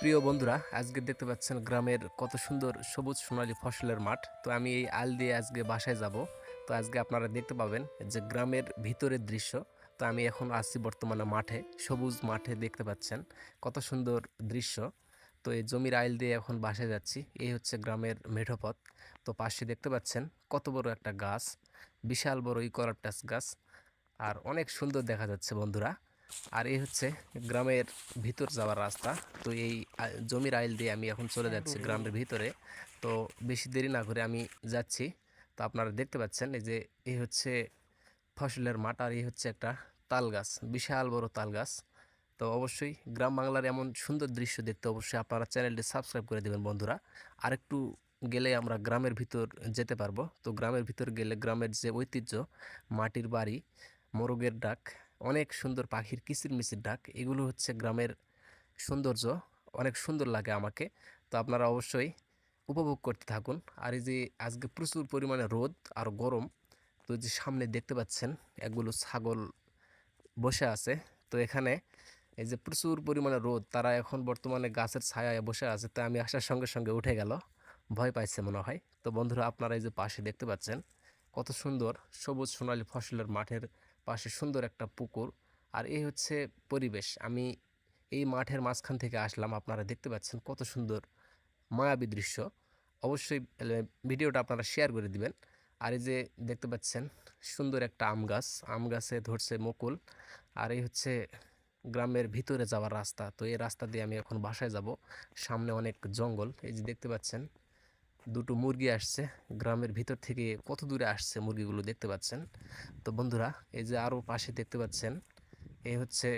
প্রিয় বন্ধুরা, আজকে দেখতে পাচ্ছেন গ্রামের কত সুন্দর সবুজ সোনালী ফসলের মাঠ। তো আমি এই আল দিয়ে আজকে বাসায় যাব। তো আজকে আপনারা দেখতে পাবেন যে গ্রামের ভিতরের দৃশ্য। তো আমি এখন আছি বর্তমানে মাঠে, সবুজ মাঠে দেখতে পাচ্ছেন কত সুন্দর দৃশ্য। তো এই জমির আইল দিয়ে এখন বাসায় যাচ্ছি। এই হচ্ছে গ্রামের মেঠো পথ। তো পাশে দেখতে পাচ্ছেন কত বড় একটা গাছ, বিশাল বড় ইকরাপটাস গাছ। আর অনেক সুন্দর দেখা যাচ্ছে বন্ধুরা। আর এই হচ্ছে গ্রামের ভিতর যাওয়ার রাস্তা। তো এই জমির আইল দিয়ে আমি এখন চলে যাচ্ছি গ্রামের ভিতরে। তো বেশি দেরি না করে আমি যাচ্ছি। তো আপনারা দেখতে পাচ্ছেন এই যে এই হচ্ছে ফসলের মাঠ, আর এই হচ্ছে একটা তাল গাছ, বিশাল বড় তাল গাছ। তো অবশ্যই গ্রাম বাংলার এমন সুন্দর দৃশ্য দেখতে অবশ্যই আপনারা চ্যানেলটি সাবস্ক্রাইব করে দেবেন বন্ধুরা। আরেকটু গেলে আমরা গ্রামের ভিতর যেতে পারবো। তো গ্রামের ভিতর গেলে গ্রামের যে ঐতিহ্য, মাটির বাড়ি, মোরগের ডাক, অনেক সুন্দর পাখির কিচিরমিচির ডাক, এগুলো হচ্ছে গ্রামের সৌন্দর্য। অনেক সুন্দর লাগে আমাকে। তো আপনারা অবশ্যই উপভোগ করতে থাকুন। আর এই যে আজকে প্রচুর পরিমাণে রোদ আর গরম। তো যে সামনে দেখতে পাচ্ছেন এগুলো ছাগল বসে আছে। তো এখানে এই যে প্রচুর পরিমাণে রোদ, তারা এখন বর্তমানে গাছের ছায়ায় বসে আছে। তো আমি আসার সঙ্গে সঙ্গে উঠে গেল, ভয় পাইছে মনে হয়। তো বন্ধুরা, আপনারা এই যে পাশে দেখতে পাচ্ছেন কত সুন্দর সবুজ সোনালী ফসলের মাঠের পাশে সুন্দর একটা পুকুর। আর এই হচ্ছে পরিবেশ। আমি এই মাঠের মাঝখান থেকে আসলাম, আপনারা দেখতে পাচ্ছেন কত সুন্দর মায়াবী দৃশ্য। অবশ্যই ভিডিওটা আপনারা শেয়ার করে দিবেন। আর এই যে দেখতে পাচ্ছেন সুন্দর একটা আম গাছ, আম গাছে ধরছে মুকুল। আর এই হচ্ছে গ্রামের ভিতরে যাওয়ার রাস্তা। তো এই রাস্তা দিয়ে আমি এখন বাসায় যাব। সামনে অনেক জঙ্গল, এই যে দেখতে পাচ্ছেন দুটো মুরগি আসছে গ্রামের ভিতর থেকে, কত দূরে আসছে মুরগিগুলো দেখতে পাচ্ছেন। তো বন্ধুরা, এই যে আরও পাশে দেখতে পাচ্ছেন এই হচ্ছে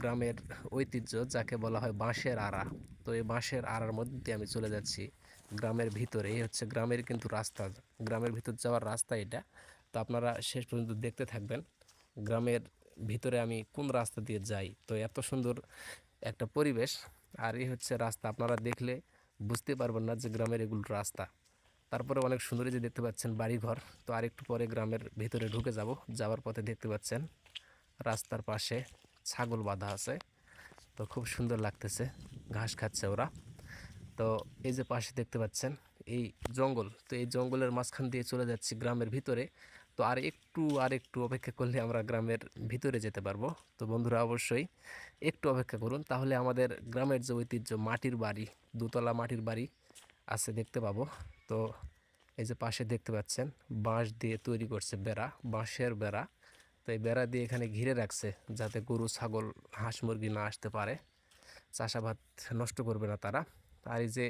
গ্রামের ঐতিহ্য, যাকে বলা হয় বাঁশের আড়া। তো এই বাঁশের আড়ার মধ্যে দিয়ে আমি চলে যাচ্ছি গ্রামের ভিতরে। এই হচ্ছে গ্রামের কিন্তু রাস্তা, গ্রামের ভিতর যাওয়ার রাস্তা এটা। তো আপনারা শেষ পর্যন্ত দেখতে থাকবেন গ্রামের ভিতরে আমি কোন রাস্তা দিয়ে যাই। তো এত সুন্দর একটা পরিবেশ। আর এই হচ্ছে রাস্তা, আপনারা দেখলে বুঝতে পারবেন না যে গ্রামের এগুলো রাস্তা। তারপরে অনেক সুন্দর যে দেখতে পাচ্ছেন বাড়িঘর। তো আরেকটু পরে গ্রামের ভিতরে ঢুকে যাব। যাওয়ার পথে দেখতে পাচ্ছেন রাস্তার পাশে ছাগল বাঁধা আছে। তো খুব সুন্দর লাগতেছে, ঘাস খাচ্ছে ওরা। তো এই যে পাশে দেখতে পাচ্ছেন এই জঙ্গল। তো এই জঙ্গলের মাঝখান দিয়ে চলে যাচ্ছি গ্রামের ভিতরে। তো আর একটু অপেক্ষা করলে আমরা গ্রামের ভিতরে যেতে পারবো। তো বন্ধুরা, অবশ্যই একটু অপেক্ষা করুন, তাহলে আমাদের গ্রামের যে ঐতিহ্য মাটির বাড়ি, দোতলা মাটির বাড়ি আছে দেখতে পাবো। তো এই যে পাশে দেখতে পাচ্ছেন বাঁশ দিয়ে তৈরি করছে বেড়া, বাঁশের বেড়া। তো এই বেড়া দিয়ে এখানে ঘিরে রাখছে যাতে গরু ছাগল হাঁস মুরগি না আসতে পারে, চাষাবাদ নষ্ট করবে না তারা। আর এই যে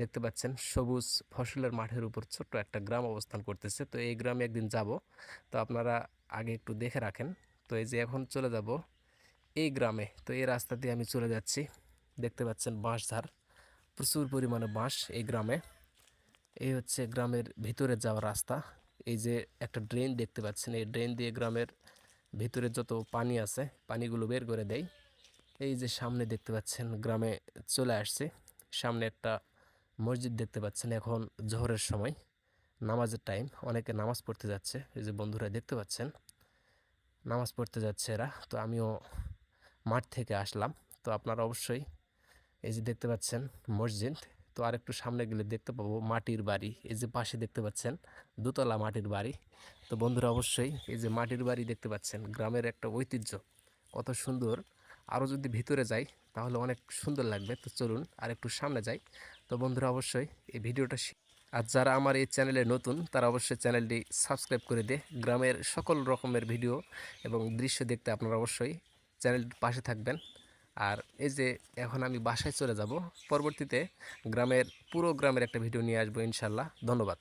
দেখতে পাচ্ছেন সবুজ ফসলের মাঠের উপর ছোট্ট একটা গ্রাম অবস্থান করতেছে। তো এই গ্রামে একদিন যাব। তো আপনারা আগে একটু দেখে রাখেন। তো এই যে এখন চলে যাব এই গ্রামে। তো এই রাস্তা দিয়ে আমি চলে যাচ্ছি। দেখতে পাচ্ছেন বাঁশঝাড়, প্রচুর পরিমাণে বাঁশ এই গ্রামে। এই হচ্ছে গ্রামের ভিতরে যাওয়ার রাস্তা। এই যে একটা ড্রেন দেখতে পাচ্ছেন, এই ড্রেন দিয়ে গ্রামের ভিতরে যত পানি আছে পানিগুলো বের করে দেয়। এই যে সামনে দেখতে পাচ্ছেন গ্রামে চলে আসছে। সামনে একটা মসজিদ দেখতে পাচ্ছেন, এখন জোহরের সময়, নামাজের টাইম, অনেকে নামাজ পড়তে যাচ্ছে। এই যে বন্ধুরা দেখতে পাচ্ছেন নামাজ পড়তে যাচ্ছে এরা। তো আমিও মাঠ থেকে আসলাম। তো আপনারা অবশ্যই এই যে দেখতে পাচ্ছেন মসজিদ। তো আরেকটু সামনে গেলে দেখতে পাবো মাটির বাড়ি। এই যে পাশে দেখতে পাচ্ছেন দোতলা মাটির বাড়ি। তো বন্ধুরা, অবশ্যই এই যে মাটির বাড়ি দেখতে পাচ্ছেন, গ্রামের একটা ঐতিহ্য কত সুন্দর। আরও যদি ভিতরে যাই তাহলে অনেক সুন্দর লাগবে। তো চলুন আর একটু সামনে যাই। তো বন্ধুরা, অবশ্যই এই ভিডিওটা আর যারা আমার এই চ্যানেলে নতুন তারা অবশ্যই চ্যানেলটি সাবস্ক্রাইব করে দিয়ে গ্রামের সকল রকমের ভিডিও এবং দৃশ্য দেখতে আপনারা অবশ্যই চ্যানেলটির পাশে থাকবেন। আর এই যে এখন আমি বাসায় চলে যাব, পরবর্তীতে পুরো গ্রামের একটা ভিডিও নিয়ে আসবো ইনশাল্লাহ। ধন্যবাদ।